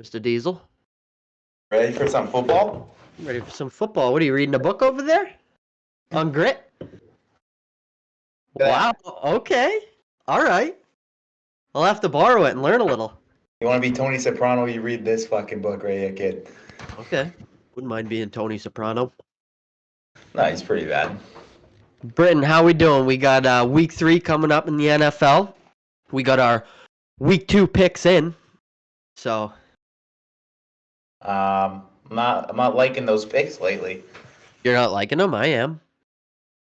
Mr. Diesel. Ready for some football? Ready for some football. What are you reading a book over there? On grit? Wow. Okay. All right. I'll have to borrow it and learn a little. You want to be Tony Soprano? You read this fucking book right here, kid. Okay. Wouldn't mind being Tony Soprano. No, he's pretty bad. Britton, how we doing? We got week 3 coming up in the NFL. We got our week 2 picks in. So I'm not liking those picks lately. you're not liking them? I am.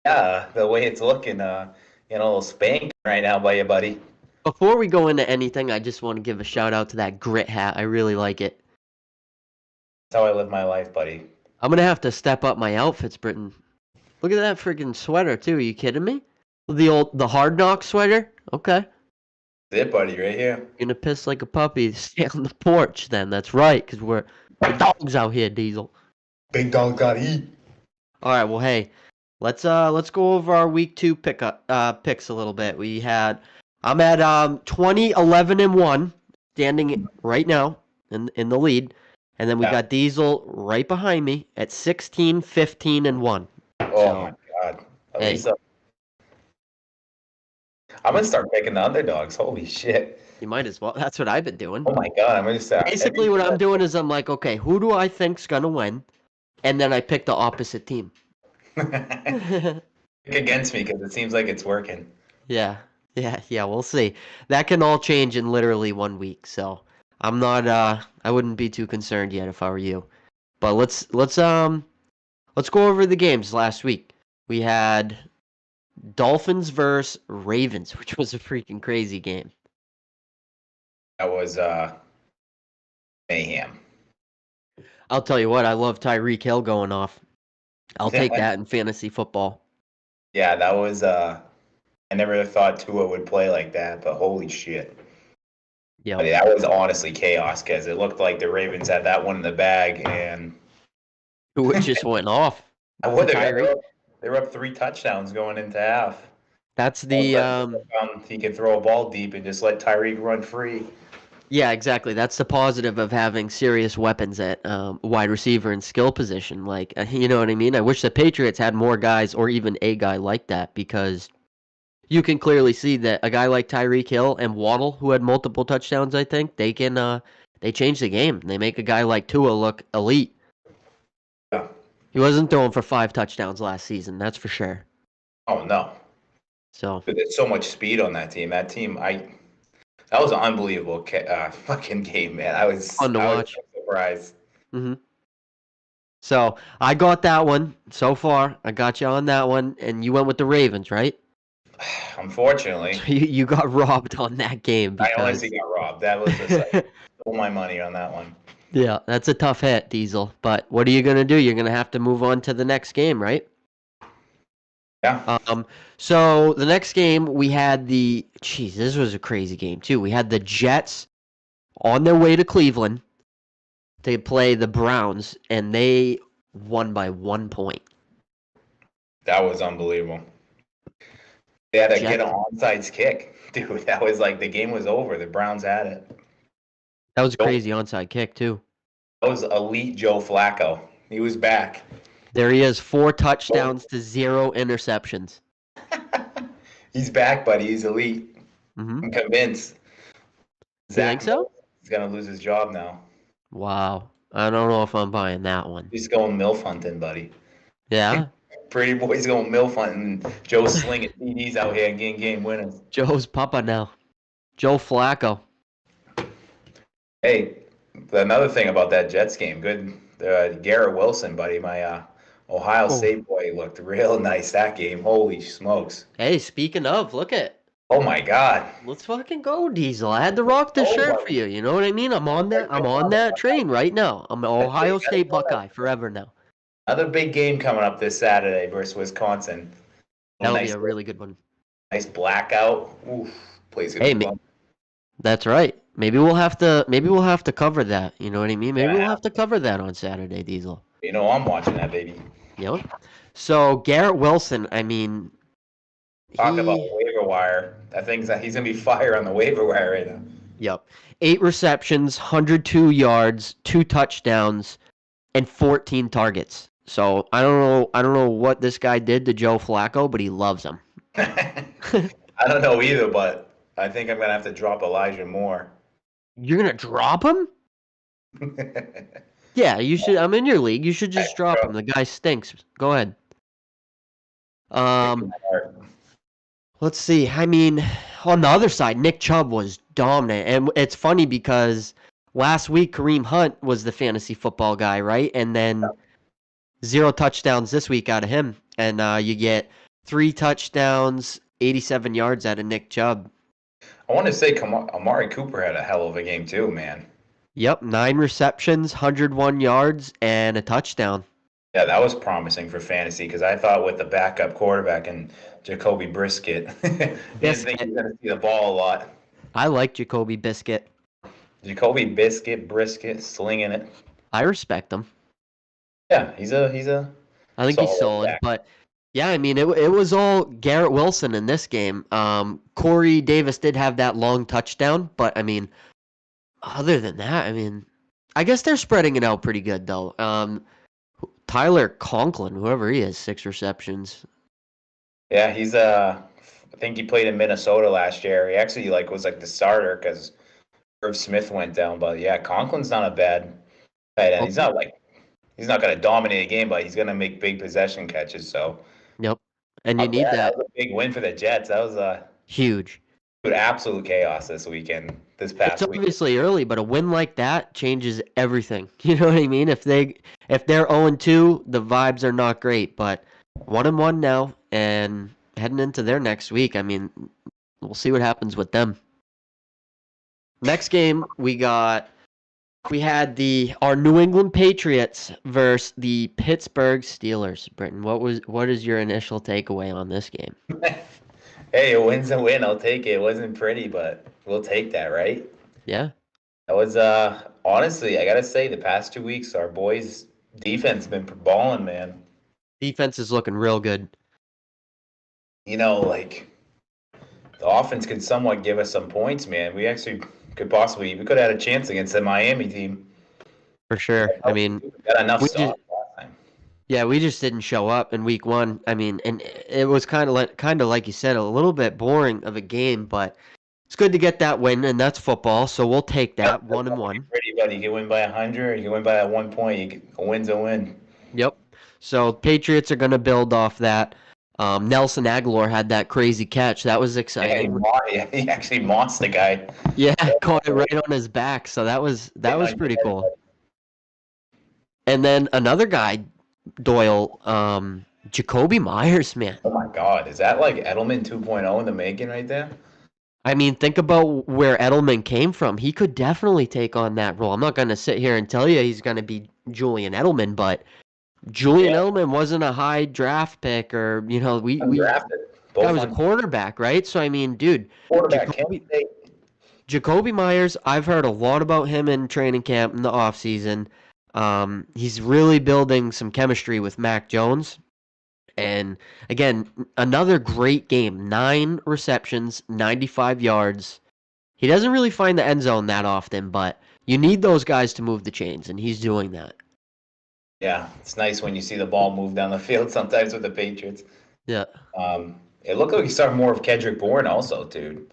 Yeah, the way it's looking, a little spank right now by you, buddy. Before we go into anything, I just want to give a shout out to that grit hat. I really like it. That's how I live my life, buddy. I'm gonna have to step up my outfits, Britton. Look at that freaking sweater too. Are you kidding me? The Hard Knock sweater? Okay. That's it, buddy, right here. You're gonna piss like a puppy. Stay on the porch then. That's right, because we're dogs out here, Diesel. Big dog gotta eat. All right, well, hey, let's go over our week 2 picks a little bit. I'm at 20, 11, and 1, standing right now in the lead. And then we got Diesel right behind me at 16, 15, and 1. Oh my god. Hey. I'm gonna start picking the underdogs. Holy shit. You might as well. That's what I've been doing. Oh my god, I'm gonna start. Basically, what I'm doing is I'm like, okay, who do I think's gonna win? And then I pick the opposite team. Pick against me because it seems like it's working. Yeah, we'll see. That can all change in literally 1 week, so I'm not I wouldn't be too concerned yet if I were you. But let's go over the games last week. We had Dolphins versus Ravens, which was a freaking crazy game. That was mayhem. I'll tell you what, I love Tyreek Hill going off. I'll take that in fantasy football. Yeah, that was I never thought Tua would play like that, but holy shit. Yeah. That was honestly chaos because it looked like the Ravens had that one in the bag and it just went off. They were up 3 touchdowns going into half. That's the he could throw a ball deep and just let Tyreek run free. Yeah, exactly. That's the positive of having serious weapons at wide receiver and skill position. Like, you know what I mean? I wish the Patriots had more guys or even a guy like that because you can clearly see that a guy like Tyreek Hill and Waddle, who had multiple touchdowns, I think, they change the game. They make a guy like Tua look elite. Yeah. He wasn't throwing for 5 touchdowns last season, that's for sure. Oh, no. So there's so much speed on that team. That was an unbelievable fucking game, man. I was fun to watch. So surprised. Mm-hmm. So I got that one so far. I got you on that one, and you went with the Ravens, right? Unfortunately, you got robbed on that game. I honestly got robbed. That was just like stole my money on that one. Yeah, that's a tough hit, Diesel. But what are you gonna do? You're gonna have to move on to the next game, right? Yeah. So the next game we had this was a crazy game too. We had the Jets on their way to Cleveland to play the Browns, and they won by 1 point. That was unbelievable. They had to get an onside kick. Dude, that was like the game was over. The Browns had it. That was a crazy onside kick, too. That was elite Joe Flacco. He was back. There he is, 4 touchdowns to 0 interceptions. He's back, buddy. He's elite. Mm-hmm. I'm convinced. You think so? He's going to lose his job now. Wow. I don't know if I'm buying that one. He's going MILF hunting, buddy. Yeah? Pretty boy's going MILF hunting. Joe's slinging TDs out here and getting game winners. Joe's papa now. Joe Flacco. Hey, another thing about that Jets game, good. Garrett Wilson, buddy, my Ohio State boy, looked real nice that game. Holy smokes. Hey, speaking of, look at. Oh my God. Let's fucking go, Diesel. I had to rock the shirt for you. You know what I mean? I'm on that train right now. I'm an Ohio State Buckeye forever now. Another big game coming up this Saturday versus Wisconsin. That'll be a really good one. Nice blackout. Oof. Plays good. Hey, that's right. Maybe we'll have to cover that. You know what I mean? Maybe we'll have to cover that on Saturday, Diesel. You know I'm watching that, baby. Yep. So Garrett Wilson, I mean, talk about waiver wire. I think he's gonna be fire on the waiver wire right now. Yep. 8 receptions, 102 yards, 2 touchdowns, and 14 targets. So I don't know what this guy did to Joe Flacco, but he loves him. I don't know either, but I think I'm gonna have to drop Elijah Moore. You're gonna drop him? Yeah, you should. I'm in your league. You should just drop him. The guy stinks. Go ahead. Um, let's see. I mean, on the other side, Nick Chubb was dominant, and it's funny because last week Kareem Hunt was the fantasy football guy, right? And then 0 touchdowns this week out of him, and you get 3 touchdowns, 87 yards out of Nick Chubb. I want to say Amari Cooper had a hell of a game too, man. Yep, 9 receptions, 101 yards, and a touchdown. Yeah, that was promising for fantasy because I thought with the backup quarterback and Jacoby Brisket, didn't think he was going to see the ball a lot. I like Jacoby Biscuit. Jacoby Brisket, slinging it. I respect him. Yeah, he's a. I think he's solid, back. but yeah, I mean, it was all Garrett Wilson in this game. Corey Davis did have that long touchdown, but I mean, other than that, I mean, I guess they're spreading it out pretty good though. Tyler Conklin, whoever he is, 6 receptions. Yeah, he's I think he played in Minnesota last year. He actually was the starter because Irv Smith went down. But yeah, Conklin's not a bad tight end. He's not he's not going to dominate a game, but he's going to make big possession catches. So Yep, and you need that. That was a big win for the Jets. That was huge. Absolute chaos this weekend. This past week. It's obviously early, but a win like that changes everything. You know what I mean? If they're 0-2, the vibes are not great. But 1-1 now, and heading into their next week, I mean, we'll see what happens with them. Next game, we had our New England Patriots versus the Pittsburgh Steelers. Britton, what is your initial takeaway on this game? Hey, a win's a win. I'll take it. It wasn't pretty, but we'll take that, right? Yeah. That was honestly, I gotta say, the past 2 weeks, our boys' defense been balling, man. Defense is looking real good. You know, the offense could somewhat give us some points, man. We actually we could have had a chance against the Miami team. For sure. I mean, we got enough last time. Yeah, we just didn't show up in week 1. I mean, and it was kind of like you said, a little bit boring of a game, but it's good to get that win, and that's football, so we'll take that 1-1. Pretty, buddy. You can win by 100, you can win by 1 point. A win's a win. Yep. So Patriots are going to build off that. Nelson Aguilar had that crazy catch. That was exciting. Yeah, he actually mossed the guy. Yeah, caught it right on his back. So that was pretty cool. And then another guy, Doyle, Jacoby Myers, man. Oh my God, is that Edelman 2.0 in the making right there? I mean, think about where Edelman came from. He could definitely take on that role. I'm not going to sit here and tell you he's going to be Julian Edelman, but Julian Edelman wasn't a high draft pick, or we drafted. That was a quarterback, right? So I mean, dude, Jacoby Myers. I've heard a lot about him in training camp in the offseason. He's really building some chemistry with Mac Jones. And again, another great game. 9 receptions, 95 yards. He doesn't really find the end zone that often, but you need those guys to move the chains, and he's doing that. Yeah, it's nice when you see the ball move down the field sometimes with the Patriots. Yeah. It looked like he started more of Kendrick Bourne also, dude.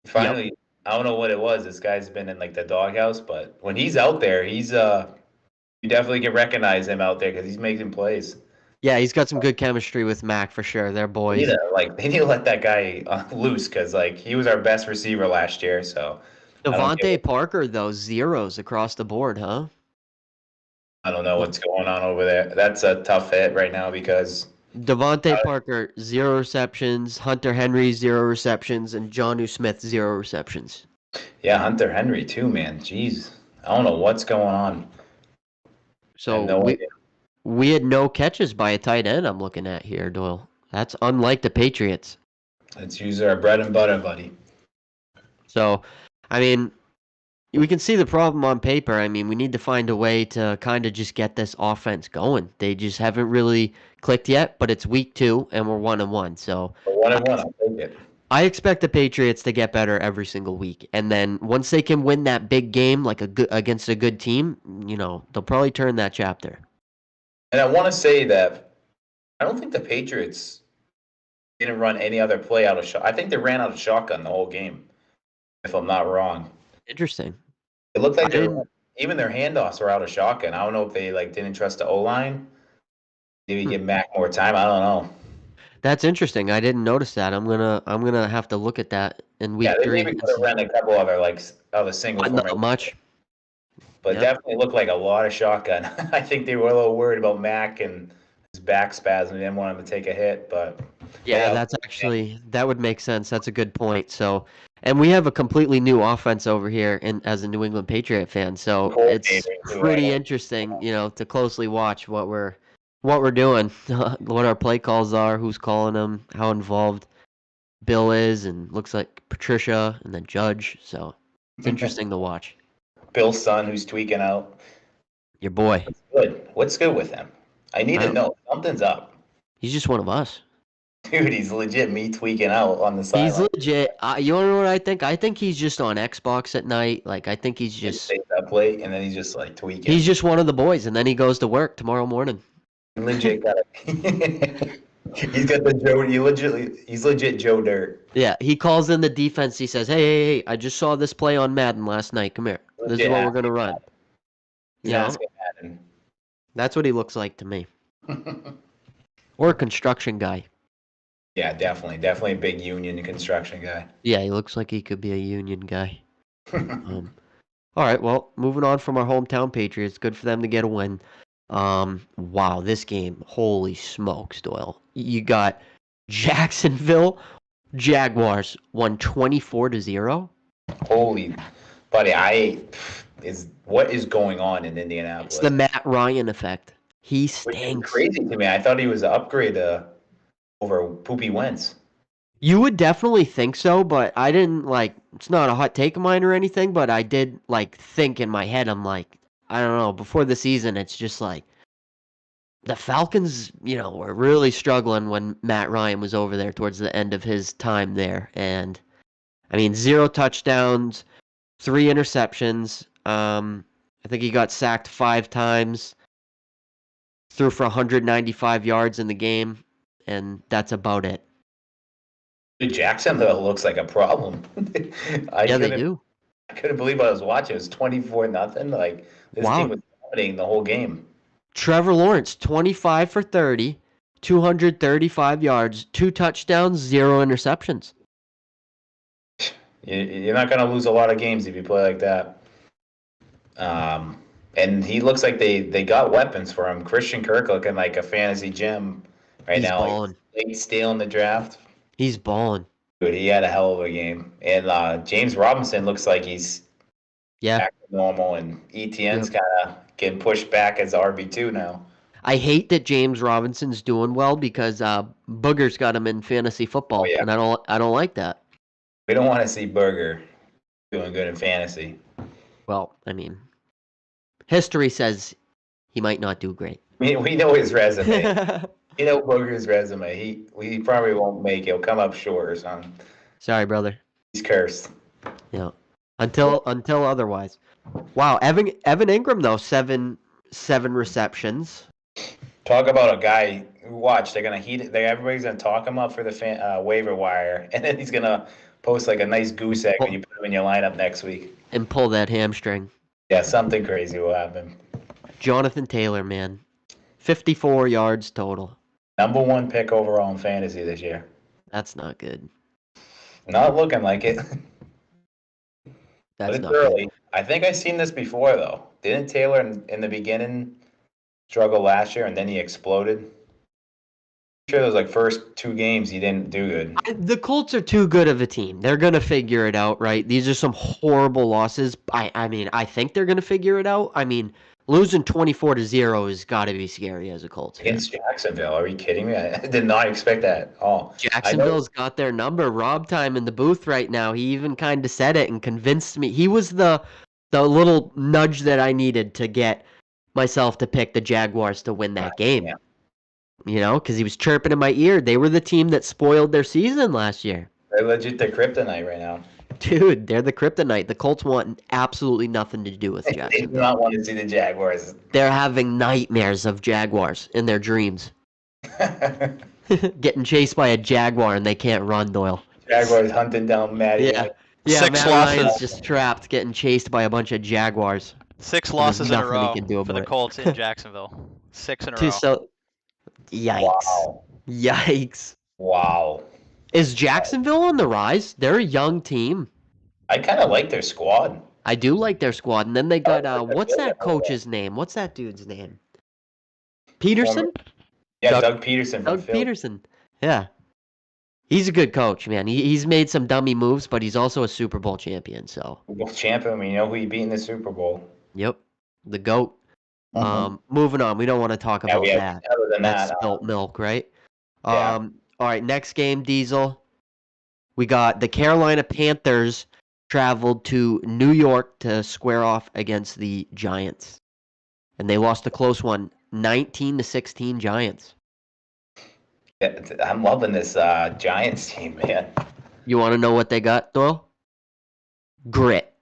Finally, I don't know what it was. This guy's been in the doghouse, but when he's out there, he's you definitely can recognize him out there because he's making plays. Yeah, he's got some good chemistry with Mac for sure. They're boys. They need to let that guy loose because he was our best receiver last year. So Devontae Parker though, zeros across the board, huh? I don't know what's going on over there. That's a tough hit right now because Devontae Parker 0 receptions, Hunter Henry 0 receptions, and Jonnu Smith 0 receptions. Yeah, Hunter Henry too, man. Jeez, I don't know what's going on. So we had no catches by a tight end. I'm looking at here, Doyle. That's unlike the Patriots. Let's use our bread and butter, buddy. So, I mean, we can see the problem on paper. I mean, we need to find a way to kind of just get this offense going. They just haven't really clicked yet, but it's week 2 and we're 1-1. So 1-1, I'll take it. I expect the Patriots to get better every single week, and then once they can win that big game, like against a good team, they'll probably turn that chapter. And I want to say that I don't think the Patriots didn't run any other play out of shot. I think they ran out of shotgun the whole game, if I'm not wrong. Interesting. It looked I like didn't. even their handoffs were out of shotgun. I don't know if they like didn't trust the O line. Maybe Hmm. give Mac more time. I don't know. That's interesting. I didn't notice that. I'm gonna have to look at that in Yeah, week they 3 maybe and could have see. ran a couple other other single But not formation, much. but Yep. definitely looked like a lot of shotgun. I think they were a little worried about Mac and his back spasm. They didn't want him to take a hit, but Yeah, that would make sense. That's a good point. So, and we have a completely new offense over here as a New England Patriot fan. So it's coordinator too. I pretty know. interesting, to closely watch what we're doing, what our play calls are, who's calling them, how involved Bill is, and looks like Patricia and then Judge. So it's interesting to watch. Bill's son who's tweaking out. Your boy. Good. What's good with him? I need I to don't, know. Something's up. he's just one of us. Dude, he's legit me tweaking out on the He's sideline. legit. You wanna know what I think? I think he's just on Xbox at night. Like I think Didn't take that play, and then he's just like he's tweaking. just one of the boys, and then he goes to work tomorrow morning. Legit got it. He's got the Joe. He's legit Joe Dirt. Yeah, he calls in the defense. He says, "Hey, I just saw this play on Madden last night. Come here. This is Legit what we're asking. gonna run." He's You know, asking Madden. that's what he looks like to me. Or a construction guy. Yeah, definitely a big union construction guy. Yeah, he looks like he could be a union guy. All right, well, moving on from our hometown Patriots, good for them to get a win. Wow, this game, holy smokes, Doyle. You got Jacksonville Jaguars won 24-0. Holy, buddy, what is going on in It's the Indianapolis? Matt Ryan effect. He Which is stinks. crazy to me. I thought he was an upgrade over Poopy Wentz. You would definitely think so, but I didn't it's not a hot take of mine or anything, but I did think in my head, I'm like, I don't know, before the season, it's just like the Falcons, were really struggling when Matt Ryan was over there towards the end of his time there. And I mean, 0 touchdowns, 3 interceptions. I think he got sacked 5 times, threw for 195 yards in the game, and that's about it. Dude, Jacksonville looks like a problem. Yeah, they do. I couldn't believe what I was watching. It was 24-0. Like this team Wow. was dominating the whole game. Trevor Lawrence, 25 for 30, 235 yards, 2 touchdowns, 0 interceptions. You're not going to lose a lot of games if you play like that. And he looks like they got weapons for him. Christian Kirk looking like a fantasy gem right He's now. balling. Like late steal in the draft. He's balling. Dude, he had a hell of a game. And James Robinson looks like he's Yeah. back to normal, and ETN's kind of getting pushed back as RB2 now. I hate that James Robinson's doing well because Booger's got him in fantasy football, Oh, yeah. and I don't like that. We don't want to see Burger doing good in fantasy. Well, I mean, history says he might not do great. We know his resume. We know Booger's resume. We probably won't make it. He'll come up short or something. Sorry, brother. He's cursed. Yeah. Until otherwise. Wow, Evan Ingram though, seven receptions. Talk about a guy who watch. They're gonna heat it. Everybody's gonna talk him up for the waiver wire, and then he's gonna post like a nice goose egg when you put him in your lineup next week. And pull that hamstring. Yeah, something crazy will happen. Jonathan Taylor, man. 54 yards total. #1 pick overall in fantasy this year. That's not good. Not looking like it. That's But it's not early. good. I think I've seen this before though. Didn't Taylor in the beginning struggle last year and then he exploded? I'm sure those like first 2 games he didn't do good. The Colts are too good of a team. They're going to figure it out, right? These are some horrible losses. I mean, I think they're going to figure it out. I mean, losing 24-0 has got to be scary as a Colts fan. Against Jacksonville, are you kidding me? I did not expect that at all. Jacksonville's got their number. Rob time in the booth right now. He even kind of said it and convinced me. He was the little nudge that I needed to get myself to pick the Jaguars to win that game. Yeah. Because he was chirping in my ear. They were the team that spoiled their season last year. They're legit the kryptonite right now. Dude, they're the kryptonite. The Colts want absolutely nothing to do with They do Jacksonville. not want to see the Jaguars. They're having nightmares of Jaguars in their dreams. Getting chased by a Jaguar and they can't run, Doyle. Jaguars hunting down Matty. Yeah. Yeah, Six Matt losses. Ryan's just trapped, getting chased by a bunch of Jaguars. 6 There's losses in a nothing he row can do for about the it. Colts in Jacksonville. 6 in a row. So, yikes. Wow. Yikes. Wow. Is Jacksonville on the rise? They're a young team. I kind of like their squad. I do like their squad. And then they got, like what's their that coach's name? What's that dude's name? Peterson? Yeah, Doug Peterson from Doug Philly. Peterson. Yeah. He's a good coach, man. He's made some dummy moves, but he's also a Super Bowl champion. So, Super Bowl champion. You know who he beat in the Super Bowl. yep, the GOAT. Moving on. We don't want to talk about yeah, that. other than That's that, spilt milk, right? yeah. All right, next game, Diesel. We got the Carolina Panthers traveled to New York to square off against the Giants. And they lost a close one, 19-16 Giants. Yeah, I'm loving this Giants team, man. You want to know what they got, Doyle? Grit.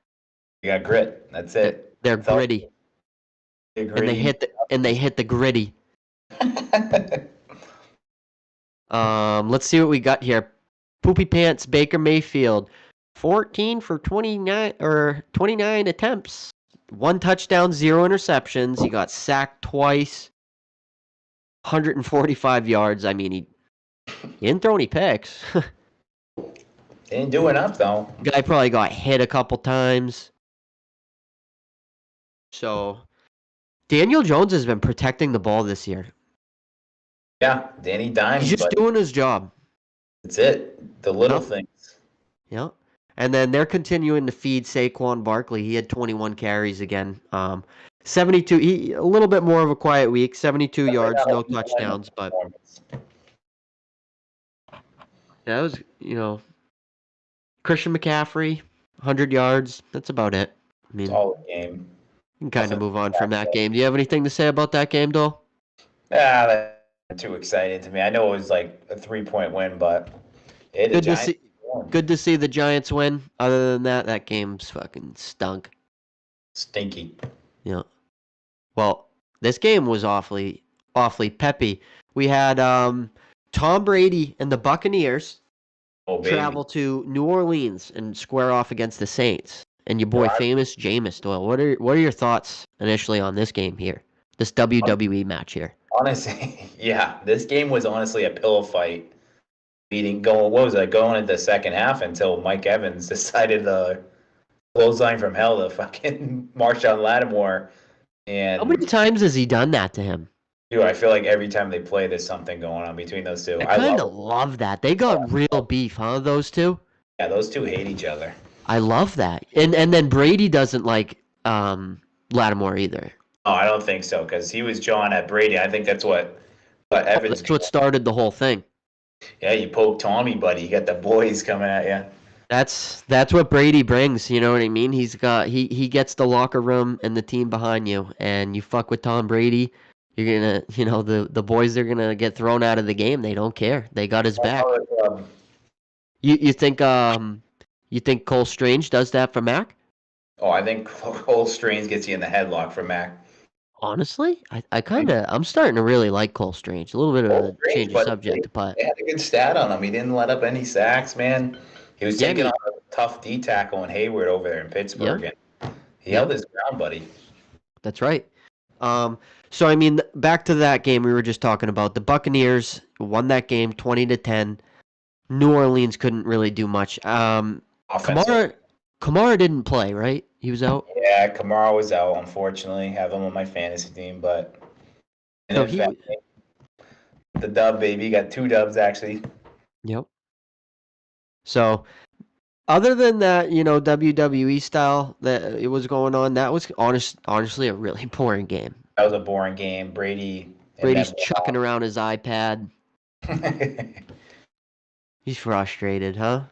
You got grit. That's it. They're That's all- gritty. They're And they hit the gritty. Let's see what we got here. Poopy Pants Baker Mayfield, 14 for 29 attempts, 1 touchdown, 0 interceptions. He got sacked twice, 145 yards. I mean, he didn't throw any picks. They didn't do enough though. Guy probably got hit a couple times. So, Daniel Jones has been protecting the ball this year. Yeah, Danny Dimes. He's just but doing his job. That's it. The little Yep. things. Yeah. And then they're continuing to feed Saquon Barkley. He had 21 carries again. 72, a little bit more of a quiet week, 72 yards, no touchdowns, but that was, Christian McCaffrey, 100 yards. That's about it. I mean, Solid game. you can kind of move on from that game. Do you have anything to say about that game, Dole? That's too exciting to me. I know it was like a 3-point win, but the Giants won. Good to see the Giants win. Other than that, that game's fucking stunk. Stinky. Yeah. Well, this game was awfully peppy. We had Tom Brady and the Buccaneers travel to New Orleans and square off against the Saints. And your boy, famous Jameis Doyle. What are your thoughts initially on this game here? This WWE match here. Honestly, yeah, this game was honestly a pillow fight. Going into the second half until Mike Evans decided to clothesline from hell to fucking Marshawn Lattimore. And How many times has he done that to him? dude, I feel like every time they play, there's something going on between those two. I kind of love that. They got real beef, huh? Those two. Yeah, those two hate each other. I love that. And then Brady doesn't like Lattimore either. Oh, I don't think so because he was jawing at Brady. I think that's what Evans. That's what started the whole thing. Yeah, you poke Tommy, buddy. You got the boys coming at you. That's what Brady brings. You know what I mean? He gets the locker room and the team behind you, and you fuck with Tom Brady, you're gonna the boys are gonna get thrown out of the game. They don't care. They got his back. You think Cole Strange does that for Mac? Oh, I think Cole Strange gets you in the headlock for Mac. Honestly, I'm starting to really like Cole Strange. A little bit of a change of subject, but they had a good stat on him. He didn't let up any sacks, man. He was taking on a tough D tackle in Hayward over there in Pittsburgh, and he held his ground, buddy. That's right. So I mean, back to that game we were just talking about. The Buccaneers won that game 20-10. New Orleans couldn't really do much. Kamara didn't play, right? He was out. Yeah, Kamara was out. Unfortunately, have him on my fantasy team, but the dub, baby, got 2 dubs actually. Yep. So, other than that, WWE style that it was going on, that was honestly a really boring game. That was a boring game. Brady's chucking around his iPad. He's frustrated, huh?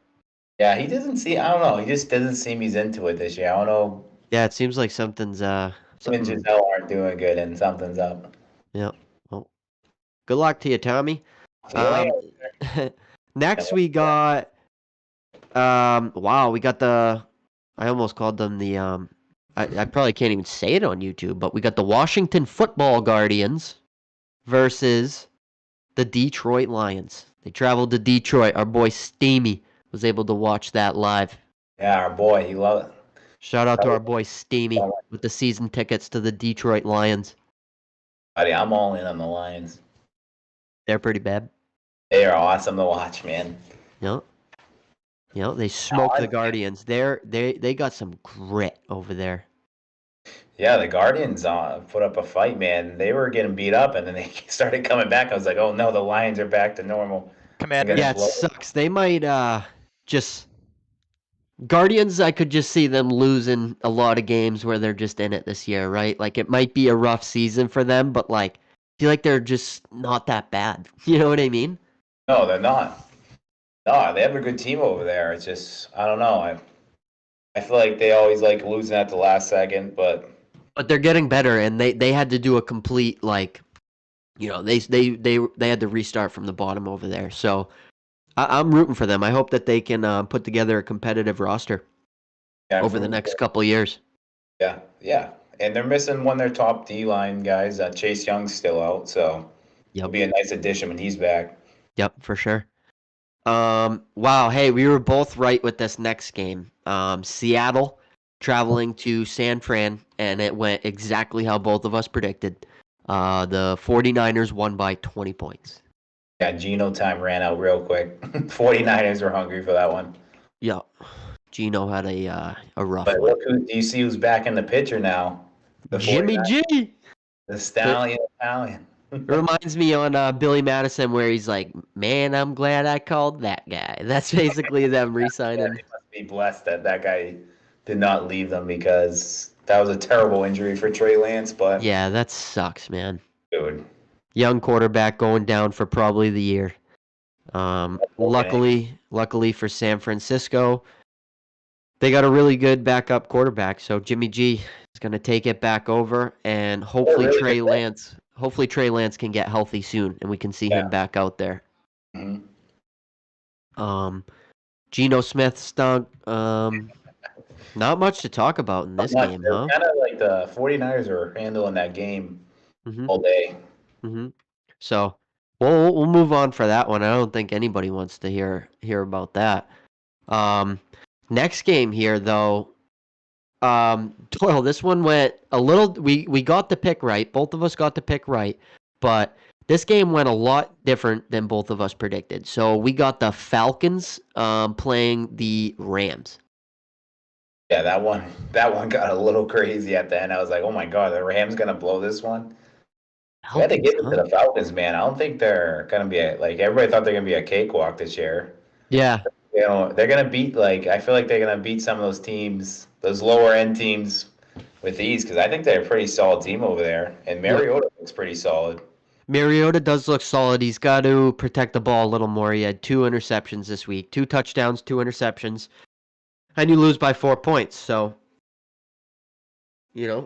Yeah, he doesn't see. I don't know. He just doesn't seem he's into it this year. I don't know. Yeah, it seems like something's Giselle aren't doing good, and something's up. Yeah. Well, good luck to you, Tommy. Next we got Wow, we got the. I almost called them the. I probably can't even say it on YouTube, but we got the Washington Football Guardians versus the Detroit Lions. They traveled to Detroit. Our boy Steamy was able to watch that live. Yeah, our boy, he loved it. Shout out to our boy Steamy with the season tickets to the Detroit Lions. Buddy, I'm all in on the Lions. They're pretty bad. They are awesome to watch, man. Yep. They smoked the Guardians. They got some grit over there. Yeah, the Guardians put up a fight, man. They were getting beat up, and then they started coming back. I was like, oh no, the Lions are back to normal. Commander. Yeah, it sucks. They might just Guardians. I could just see them losing a lot of games where they're just in it this year, right? Like it might be a rough season for them, but like I feel like they're just not that bad. You know what I mean? No, they're not. No, they have a good team over there. It's just I don't know. I feel like they always like losing at the last second, but they're getting better, and they had to do a complete like, they had to restart from the bottom over there. So I'm rooting for them. I hope that they can put together a competitive roster over the next couple of years. Yeah, and they're missing one of their top D-line guys. Chase Young's still out, so it'll be a nice addition when he's back. Yep, for sure. Wow, hey, we were both right with this next game. Seattle traveling to San Fran, and it went exactly how both of us predicted. The 49ers won by 20 points. Yeah, Geno time ran out real quick. 49ers were hungry for that one. Yeah, Geno had a rough but one. Look, do you see who's back in the picture now? Jimmy G! The Stallion Italian. It reminds me on Billy Madison where he's like, man, I'm glad I called that guy. That's basically them re-signing. Yeah, they must be blessed that guy did not leave them because that was a terrible injury for Trey Lance. But yeah, that sucks, man. Dude. Young quarterback going down for probably the year. Luckily for San Francisco, they got a really good backup quarterback. So Jimmy G is going to take it back over, and hopefully Trey Lance can get healthy soon, and we can see him back out there. Mm-hmm. Geno Smith stunk. Not much to talk about in this game, huh? Kind of like the 49ers are handling that game all day. Mm-hmm. So we'll move on for that one. I don't think anybody wants to hear about that. Next game here, though. Doyle, this one went a little. We got the pick right. Both of us got the pick right, but this game went a lot different than both of us predicted. So we got the Falcons playing the Rams. Yeah, that one got a little crazy at the end. I was like, oh my god, the Rams gonna blow this one. I had to give it to the Falcons, man. I don't think they're gonna be like everybody thought they're gonna be a cakewalk this year. Yeah. They're gonna beat I feel like they're gonna beat some of those teams, those lower end teams with ease, because I think they're a pretty solid team over there. And Mariota looks pretty solid. Mariota does look solid. He's got to protect the ball a little more. He had 2 interceptions this week. 2 touchdowns, 2 interceptions. And you lose by 4 points. So, he's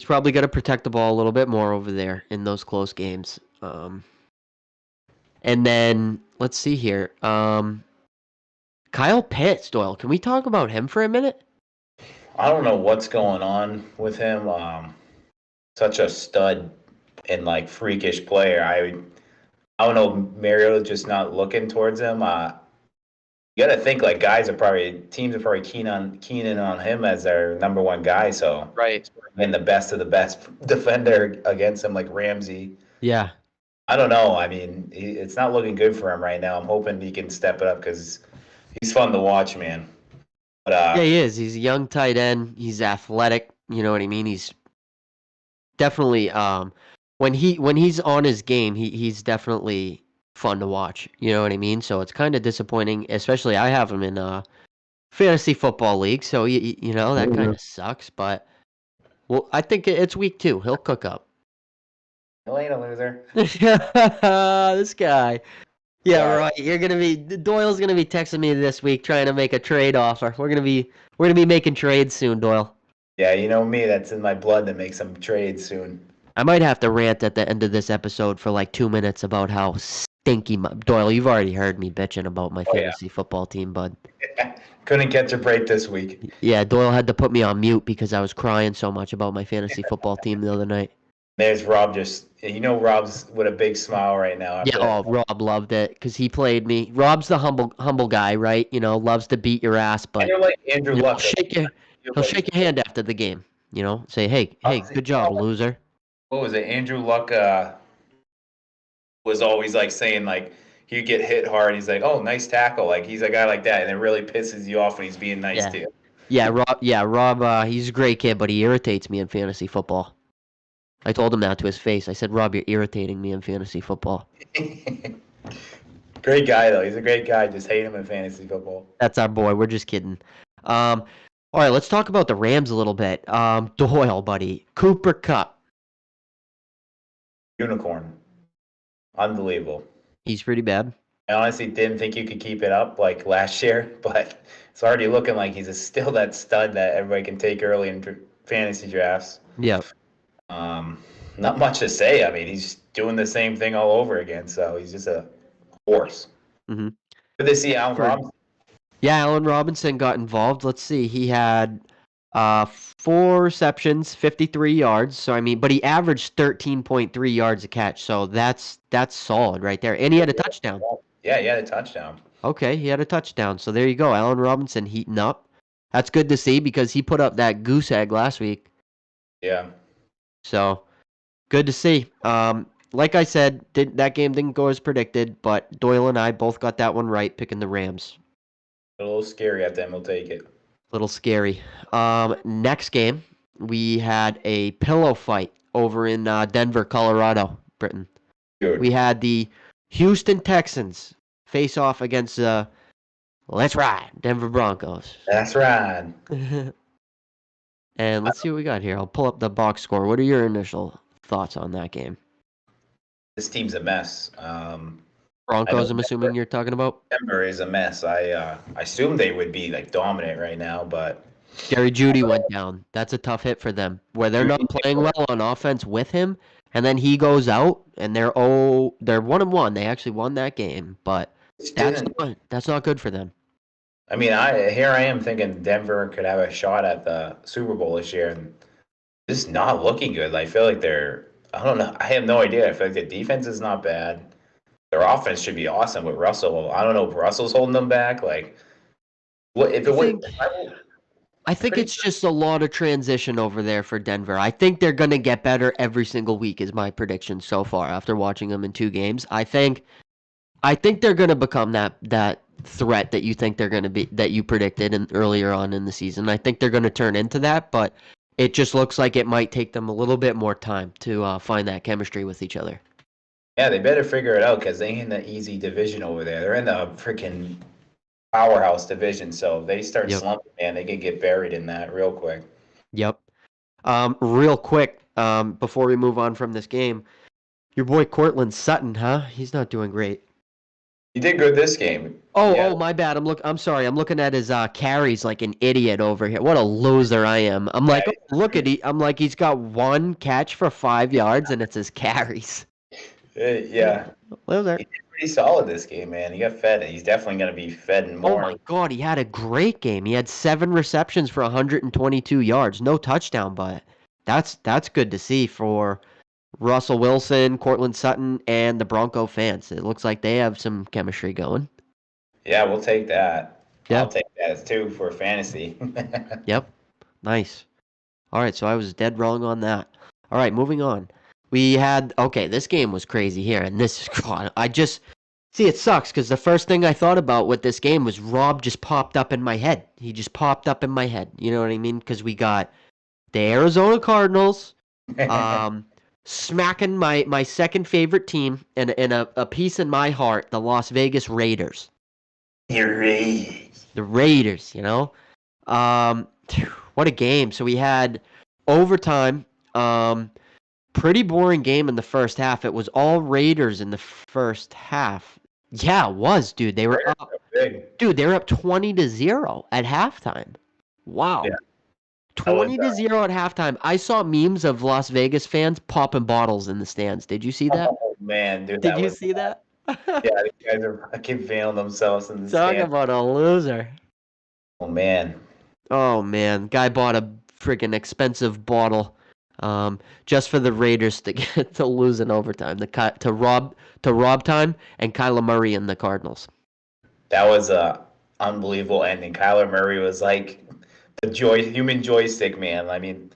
probably got to protect the ball a little bit more over there in those close games. And then, let's see here. Kyle Pitts, Doyle. Can we talk about him for a minute? I don't know what's going on with him. Such a stud and freakish player. I don't know. Mariota's just not looking towards him. You got to think teams are probably keen on him as their number one guy. So right, and the best of the best defender against him, like Ramsey. Yeah. I don't know. I mean, it's not looking good for him right now. I'm hoping he can step it up because he's fun to watch, man. But yeah, he is. He's a young tight end. He's athletic. You know what I mean? He's definitely when he's on his game, he's definitely fun to watch. You know what I mean? So it's kind of disappointing, especially I have him in fantasy football league, so that kind of sucks, but I think it's week 2. He'll cook up. He'll ain't a loser. This guy. Yeah, right. Doyle's gonna be texting me this week trying to make a trade offer. We're gonna be making trades soon, Doyle. Yeah, you know me, that's in my blood to make some trades soon. I might have to rant at the end of this episode for 2 minutes about how stinky. Doyle, you've already heard me bitching about my Oh, yeah. fantasy football team, bud. Couldn't catch a break this week. Yeah, Doyle had to put me on mute because I was crying so much about my fantasy football team the other night. There's Rob Rob's with a big smile right now. Yeah, oh, Rob loved it because he played me. Rob's the humble guy, right? You know, loves to beat your ass, but You're like Andrew you know, Luck. he'll shake your hand after the game. You know, say, hey, good job, loser. What was it? Andrew Luck was always like saying like he'd get hit hard. He's like, oh, nice tackle. Like he's a guy like that, and it really pisses you off when he's being nice to you. Yeah, Rob. He's a great kid, but he irritates me in fantasy football. I told him that to his face. I said, Rob, you're irritating me in fantasy football. Great guy though. He's a great guy. Just hate him in fantasy football. That's our boy. We're just kidding. All right, let's talk about the Rams a little bit. Doyle, buddy. Cooper Kupp. Unicorn. Unbelievable. He's pretty bad. I honestly didn't think you could keep it up like last year, but it's already looking like he's still that stud that everybody can take early in fantasy drafts. Yeah. Not much to say. I mean, he's doing the same thing all over again, so he's just a horse. Mm-hmm. Good to see Allen Robinson. Yeah, Allen Robinson got involved. Let's see. He had 4 receptions, 53 yards. So, I mean, but he averaged 13.3 yards a catch. So that's solid right there. And he had a touchdown. Yeah, he had a touchdown. Okay, he had a touchdown. So there you go. Allen Robinson heating up. That's good to see because he put up that goose egg last week. Yeah. So good to see. Like I said, that game didn't go as predicted, but Doyle and I both got that one right, picking the Rams. A little scary at them. We'll take it. A little scary. Next game, we had a pillow fight over in Denver, Colorado, Britain. Good. We had the Houston Texans face off against let's ride, Denver Broncos. That's right. And let's see what we got here. I'll pull up the box score. What are your initial thoughts on that game? This team's a mess. Broncos, I'm assuming you're talking about? Denver is a mess. I assume they would be like dominant right now, but Jerry Jeudy went down. That's a tough hit for them, where they're not playing well on offense with him, and then he goes out, and they're 1-1. They actually won that game, but that's not good for them. I mean, here I am thinking Denver could have a shot at the Super Bowl this year, and this is not looking good. I feel like I don't know. I have no idea. I feel like the defense is not bad. Their offense should be awesome with Russell. I don't know if Russell's holding them back. Like, what if it would? I think it's just a lot of transition over there for Denver. I think they're going to get better every single week is my prediction so far after watching them in 2 games. I think they're going to become that threat that you think they're going to be, that you predicted earlier on in the season. I think they're going to turn into that, but it just looks like it might take them a little bit more time to find that chemistry with each other. Yeah, they better figure it out because they ain't in the easy division over there. They're in the freaking powerhouse division, so if they start slumping, man, they can get buried in that real quick. Yep. Real quick, before we move on from this game, your boy Courtland Sutton, huh? He's not doing great. He did good this game. Oh, my bad. I'm sorry. I'm looking at his carries like an idiot over here. What a loser I am. I'm like, I'm like, he's got 1 catch for 5 yards, and it's his carries. Yeah. Loser. He did pretty solid this game, man. He got fed. He's definitely going to be fed more. Oh, my God. He had a great game. He had 7 receptions for 122 yards. No touchdown, but that's good to see for Russell Wilson, Courtland Sutton, and the Bronco fans. It looks like they have some chemistry going. Yeah, we'll take that. Yeah. I'll take that too for fantasy. Yep. Nice. All right, so I was dead wrong on that. All right, moving on. This game was crazy here, and it sucks because the first thing I thought about with this game was Rob just popped up in my head. He just popped up in my head. You know what I mean? Because we got the Arizona Cardinals, smacking my second favorite team and a piece in my heart, the Las Vegas Raiders. The Raiders, you know? What a game. So we had overtime. Pretty boring game in the first half. It was all Raiders in the first half. Yeah, it was, dude. They were up. Dude, they were up 20-0 at halftime. Wow. Yeah. 20-0 at halftime. I saw memes of Las Vegas fans popping bottles in the stands. Did you see that? Oh man, dude. Did you see that? Yeah, these guys are fucking failing themselves in the Talk stand. about a loser. Oh man. Oh man, guy bought a freaking expensive bottle, just for the Raiders to get to lose in overtime, to rob time, and Kyler Murray and the Cardinals. That was a unbelievable ending. Kyler Murray was like the human joystick man. I mean,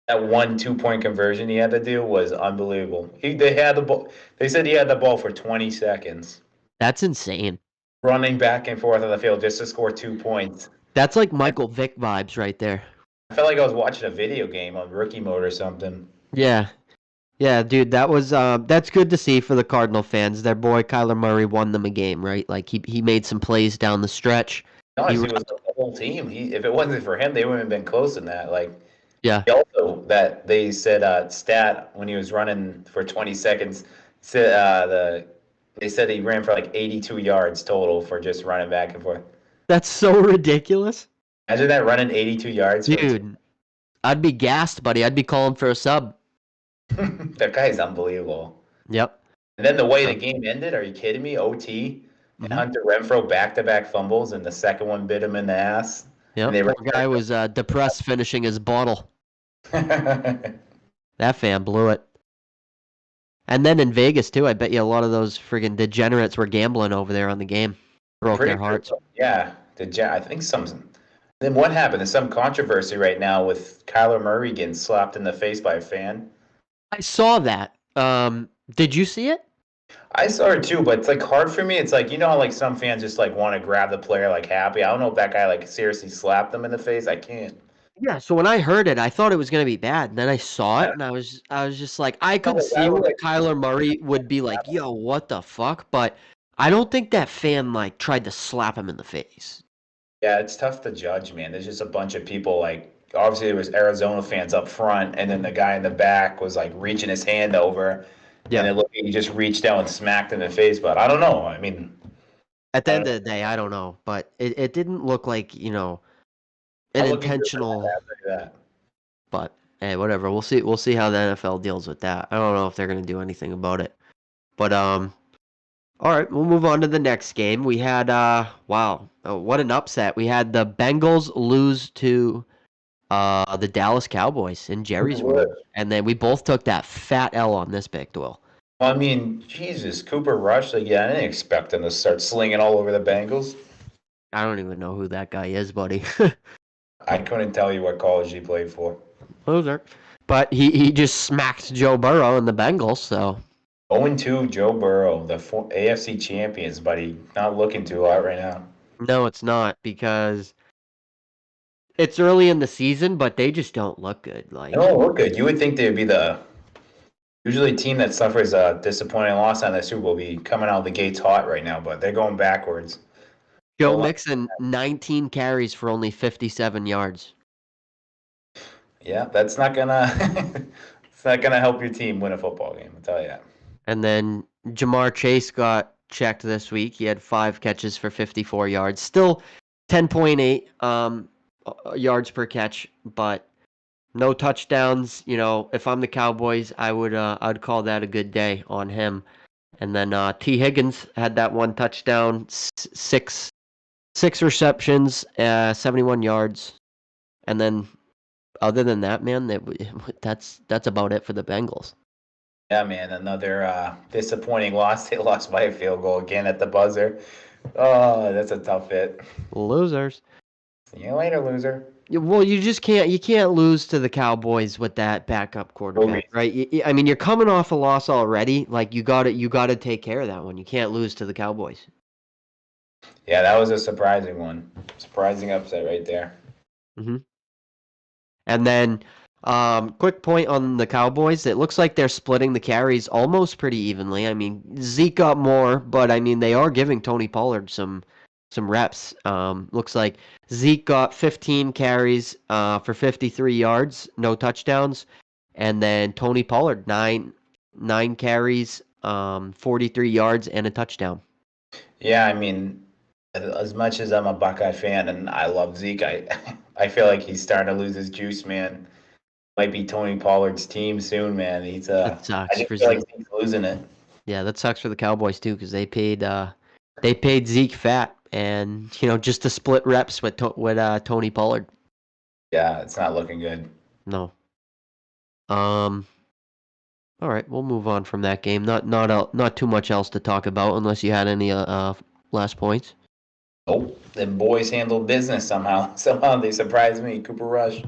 that 1 2 point conversion he had to do was unbelievable. They had the ball. They said he had the ball for 20 seconds, That's insane. running back and forth on the field just to score 2 points. That's like Michael Vick vibes right there. I felt like I was watching a video game on rookie mode or something. Yeah. Yeah, dude, that's good to see for the Cardinal fans. Their boy Kyler Murray won them a game, right? Like he made some plays down the stretch. Honestly, it was the whole team. If it wasn't for him, they wouldn't have been close in that. Like, Yeah. he also that they said stat when he was running for 20 seconds. They said he ran for like 82 yards total for just running back and forth. That's so ridiculous. Imagine that running 82 yards. Dude, I'd be gassed, buddy. I'd be calling for a sub. That guy's unbelievable. Yep. And then the way the game ended, are you kidding me? OT and Hunter Renfrow back-to-back fumbles, and the second one bit him in the ass. Yep. And they Poor guy was depressed finishing his bottle. Yeah, That fan blew it. And then in Vegas too, I bet you a lot of those friggin' degenerates were gambling over there on the game. Broke their hearts. I think some. Then what happened? There's some controversy right now with Kyler Murray getting slapped in the face by a fan. I saw that. Did you see it? I saw it too, but it's like hard for me. It's like, you know how like some fans just like want to grab the player like happy. I don't know if that guy like seriously slapped them in the face. I can't. Yeah, so when I heard it, I thought it was gonna be bad. And then I saw it, and I was just like, I could see where Kyler Murray would be like, "Yo, what the fuck?" But I don't think that fan like tried to slap him in the face. Yeah, it's tough to judge, man. There's just a bunch of people like obviously there was Arizona fans up front, and then the guy in the back was like reaching his hand over, and it looked like he just reached down and smacked in the face. But I don't know. I mean, At the end of the day, I don't know, but it didn't look like an intentional. But hey, whatever. We'll see. We'll see how the NFL deals with that. I don't know if they're gonna do anything about it. But all right, we'll move on to the next game. We had what an upset. We had the Bengals lose to the Dallas Cowboys in Jerry's world, and then we both took that fat L on this pick, Dwell. I mean, Jesus, Cooper Rush. Like, yeah, I didn't expect him to start slinging all over the Bengals. I don't even know who that guy is, buddy. I couldn't tell you what college he played for. Loser. But he just smacked Joe Burrow and the Bengals, so. 0-2 Joe Burrow, the AFC champions, but he's not looking too hot right now. No, it's not, because it's early in the season, but they just don't look good. Like, They don't look good. You would think they would be usually a team that suffers a disappointing loss on the Super Bowl be coming out of the gates hot right now, but they're going backwards. Joe Mixon, 19 carries for only 57 yards. Yeah, that's not gonna it's not gonna help your team win a football game, I'll tell you that. And then Jamar Chase got checked this week. He had 5 catches for 54 yards. Still 10.8 yards per catch, but no touchdowns. You know, if I'm the Cowboys, I'd call that a good day on him. And then T. Higgins had that one touchdown, six receptions, 71 yards. And then other than that, man, that's about it for the Bengals. Yeah, man, another disappointing loss. They lost by a field goal again at the buzzer. Oh, that's a tough hit. Losers. See you later, loser. Well, you can't lose to the Cowboys with that backup quarterback, right? I mean, you're coming off a loss already. Like you got to take care of that one. You can't lose to the Cowboys. Yeah, that was a surprising one. Surprising upset right there. Mm-hmm. And then, quick point on the Cowboys. It looks like they're splitting the carries almost pretty evenly. I mean, Zeke got more, but I mean, they are giving Tony Pollard some reps. Looks like Zeke got 15 carries for 53 yards, no touchdowns. And then Tony Pollard, nine carries, 43 yards, and a touchdown. Yeah, I mean, as much as I'm a Buckeye fan and I love Zeke, I feel like he's starting to lose his juice, man. Might be Tony Pollard's team soon, man. That sucks I just for feel like Zeke. he's losing it. Yeah, that sucks for the Cowboys too because they paid Zeke fat and just to split reps with Tony Pollard. Yeah, it's not looking good. No. Um. All right, we'll move on from that game. Not too much else to talk about unless you had any last points. Oh, the boys handled business somehow. Somehow they surprised me. Cooper Rush.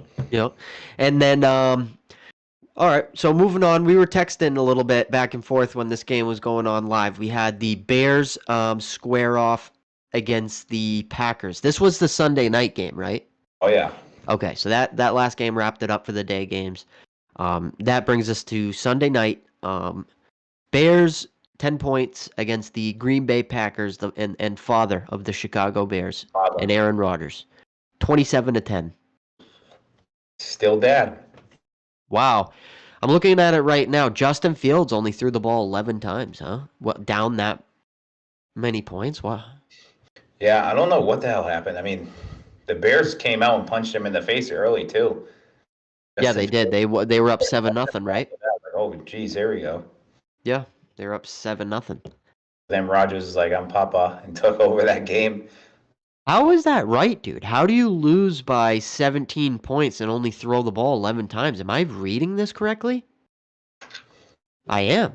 And then all right, so moving on, we were texting a little bit back and forth when this game was going on live. We had the Bears square off against the Packers. This was the Sunday night game, right? Oh yeah. Okay, so that last game wrapped it up for the day games. That brings us to Sunday night. Bears 10 points against the Green Bay Packers and father of the Chicago Bears and Aaron Rodgers. 27-10. Still dad. Wow. I'm looking at it right now. Justin Fields only threw the ball 11 times, huh? What, down that many points? Wow. Yeah, I don't know what the hell happened. I mean, the Bears came out and punched him in the face early too. Yeah, they did. They were up 7-0, right? Oh, geez, here we go. Yeah, they were up 7-0. Then Rodgers is like, "I'm Papa," and took over that game. How is that right, dude? How do you lose by 17 points and only throw the ball 11 times? Am I reading this correctly? I am.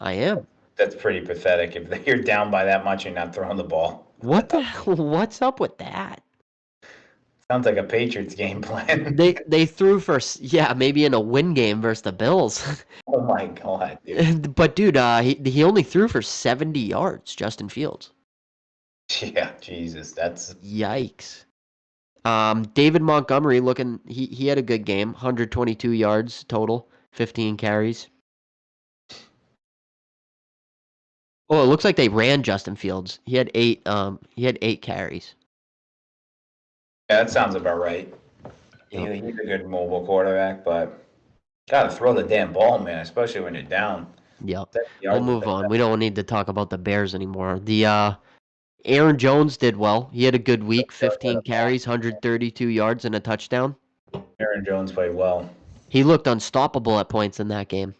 That's pretty pathetic. If you're down by that much, you're not throwing the ball. What the hell? What's up with that? Sounds like a Patriots game plan. They threw for, yeah, maybe in a win game versus the Bills. Oh my god, dude. But dude, he only threw for 70 yards, Justin Fields. Yeah, Jesus, that's Yikes. David Montgomery he had a good game, 122 yards total, 15 carries. Oh, it looks like they ran Justin Fields. He had 8 carries. yeah, that sounds about right. Yep. He's a good mobile quarterback, but gotta throw the damn ball, man, especially when you're down. Yep. We'll move on. We don't need to talk about the Bears anymore. The Aaron Jones did well. He had a good week, 15 carries, 132 yards, and a touchdown. Aaron Jones played well. He looked unstoppable at points in that game.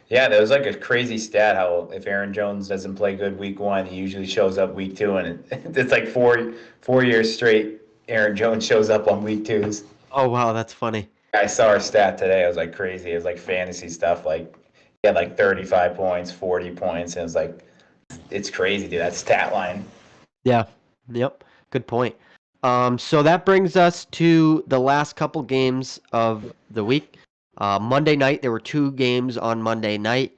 Yeah, there was like a crazy stat how if Aaron Jones doesn't play good week 1, he usually shows up week 2, and it's like four years straight. Aaron Jones shows up on week 2s. Oh wow, that's funny. I saw a stat today. It was like crazy. It was like fantasy stuff. Like he had like 35 points, 40 points, and it was like it's crazy, dude. That stat line. Yeah. Yep. Good point. So that brings us to the last couple games of the week. Monday night, there were 2 games on Monday night,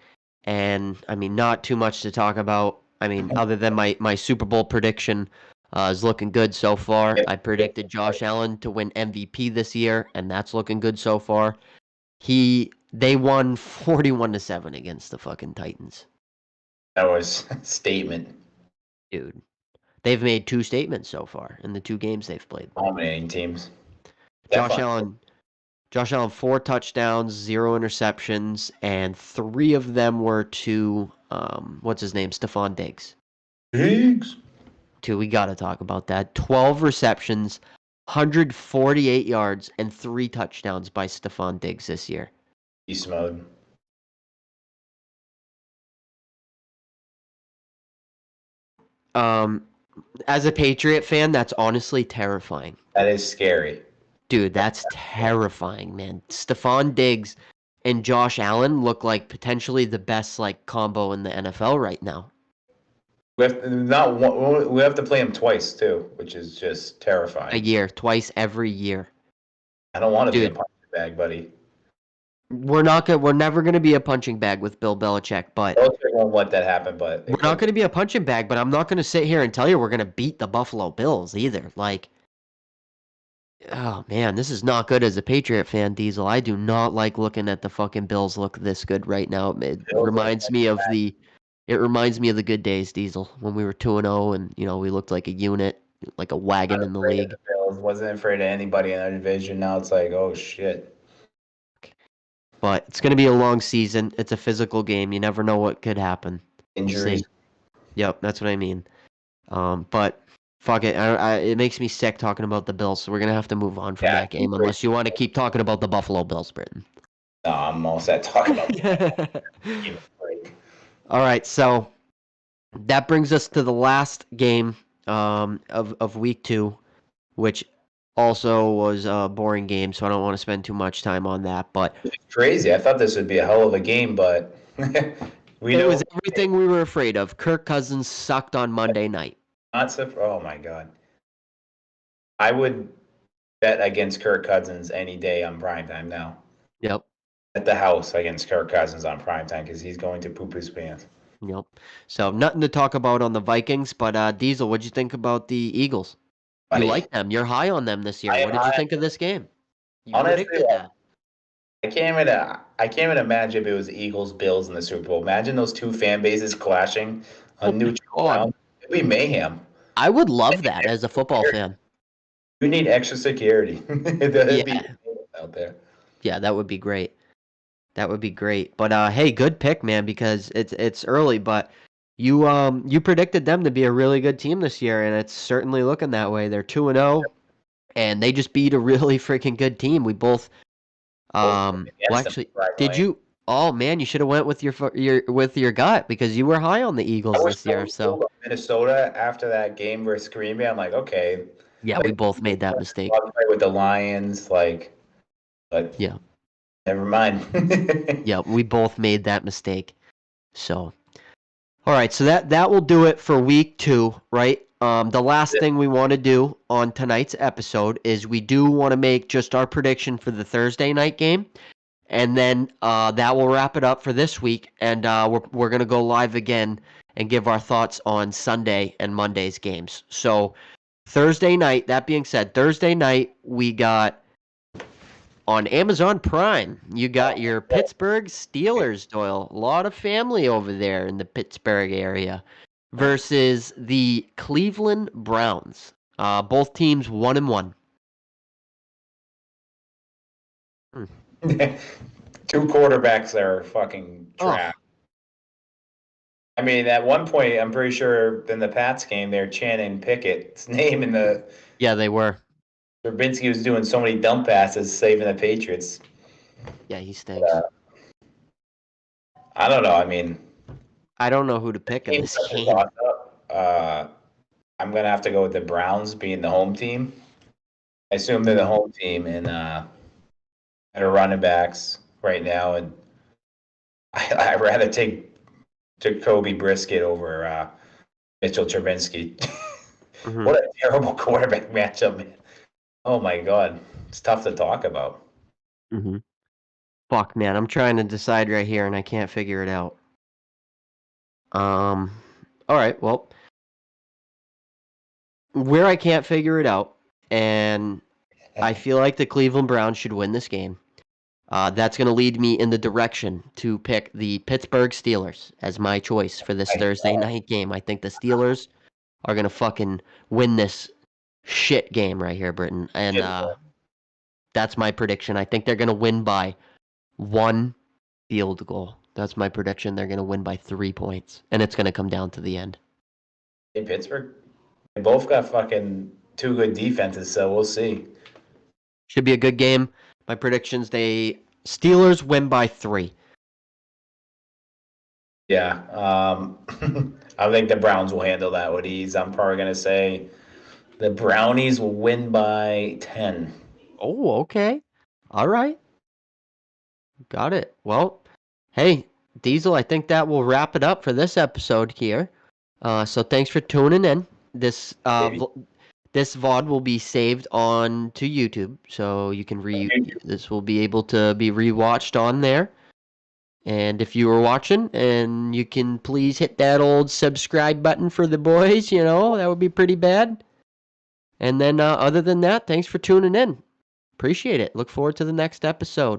and I mean, not too much to talk about. I mean, other than my Super Bowl prediction is looking good so far. I predicted Josh Allen to win MVP this year, and that's looking good so far. They won 41-7 against the fucking Titans. That was a statement. Dude. They've made 2 statements so far in the 2 games they've played. Dominating teams. Josh Allen, 4 touchdowns, 0 interceptions, and 3 of them were to what's his name, Stephon Diggs. 2, we got to talk about that. 12 receptions, 148 yards, and 3 touchdowns by Stephon Diggs this year. Beast mode. As a Patriot fan, that's honestly terrifying. That is scary. Dude, that's terrifying, man. Stephon Diggs and Josh Allen look like potentially the best combo in the NFL right now. We have to play him twice too, which is just terrifying. Twice every year. I don't want to be a punching bag, buddy. We're never gonna be a punching bag with Bill Belichick, but Belichick won't let that happen. But we're not gonna be a punching bag. But I'm not gonna sit here and tell you we're gonna beat the Buffalo Bills either. Oh man, this is not good as a Patriot fan, Diesel. I do not like looking at the fucking Bills look this good right now. It reminds me of the good days, Diesel, when we were 2-0 and we looked like a unit, like a wagon in the league. Wasn't afraid of anybody in our division. Now it's like, oh shit. But it's going to be a long season. It's a physical game. You never know what could happen. Injuries. Yep, that's what I mean. But fuck it. It makes me sick talking about the Bills, so we're going to have to move on from that game unless you want to keep talking about the Buffalo Bills, Britton. No, I'm all set talking about All right, so that brings us to the last game of week 2, which also was a boring game, so I don't want to spend too much time on that. But It's crazy. I thought this would be a hell of a game, but we it know was everything we were afraid of. Kirk Cousins sucked on Monday night. oh my God. I would bet against Kirk Cousins any day on primetime now. Yep. At the house against Kirk Cousins on primetime because he's going to poop his pants. Yep. So nothing to talk about on the Vikings, but Diesel, what'd you think about the Eagles? Buddy, You like them. You're high on them this year. I am What did you high think of this game? You Honestly, predicted that. I can't even imagine if it was the Eagles Bills in the Super Bowl. Imagine those two fan bases clashing on neutral God. ground. It'd be mayhem. I would love that as a football fan. We need extra security. That'd be out there. Yeah, that would be great. That would be great. But hey, good pick, man, because it's early, but you predicted them to be a really good team this year, and it's certainly looking that way. They're 2-0, and they just beat a really freaking good team. We both well, actually, did you? Oh man, you should have went with your gut because you were high on the Eagles this year. So Minnesota after that game versus Green Bay, I'm like, okay. Yeah, we both made that mistake. With the Lions, but yeah, never mind. Yeah, we both made that mistake. So, all right, so that will do it for week 2, right? The last thing we want to do on tonight's episode is we do want to make just our prediction for the Thursday night game, and then that will wrap it up for this week. And we're gonna go live again and give our thoughts on Sunday and Monday's games. So Thursday night. That being said, Thursday night we got on Amazon Prime. You got your Pittsburgh Steelers, Doyle. A lot of family over there in the Pittsburgh area. Versus the Cleveland Browns. Both teams 1-1. Two quarterbacks are fucking trash. I mean, at one point, I'm pretty sure in the Pats game, they're chanting Pickett's name in the. Yeah, they were. Trubinsky was doing so many dump passes, saving the Patriots. Yeah, he stinks. I don't know. I mean, I don't know who to pick in this game. I'm gonna have to go with the Browns being the home team. I assume they're the home team, and they're running backs right now, and I'd rather take Jacoby Brisket over Mitchell Trubinsky. Mm-hmm. What a terrible quarterback matchup, man. Oh my God, it's tough to talk about. Mm-hmm. Fuck, man, I'm trying to decide right here, and I can't figure it out. All right, well, where I can't figure it out, and I feel like the Cleveland Browns should win this game. That's going to lead me in the direction to pick the Pittsburgh Steelers as my choice for this Thursday night game. I think the Steelers are going to fucking win this shit game right here, Britton. And that's my prediction. I think they're going to win by 1 field goal. That's my prediction. They're going to win by 3 points. And it's going to come down to the end. In Pittsburgh, they both got fucking 2 good defenses, so we'll see. Should be a good game. My predictions, Steelers win by 3. Yeah. I think the Browns will handle that with ease. I'm probably going to say the Brownies will win by 10. Oh, okay. All right. Got it. Well, hey, Diesel, I think that will wrap it up for this episode here. So thanks for tuning in. This VOD will be saved on to YouTube, so you can this will be able to be rewatched on there. And if you were watching, and you can please hit that old subscribe button for the boys, that would be pretty bad. And then other than that, thanks for tuning in. Appreciate it. Look forward to the next episode.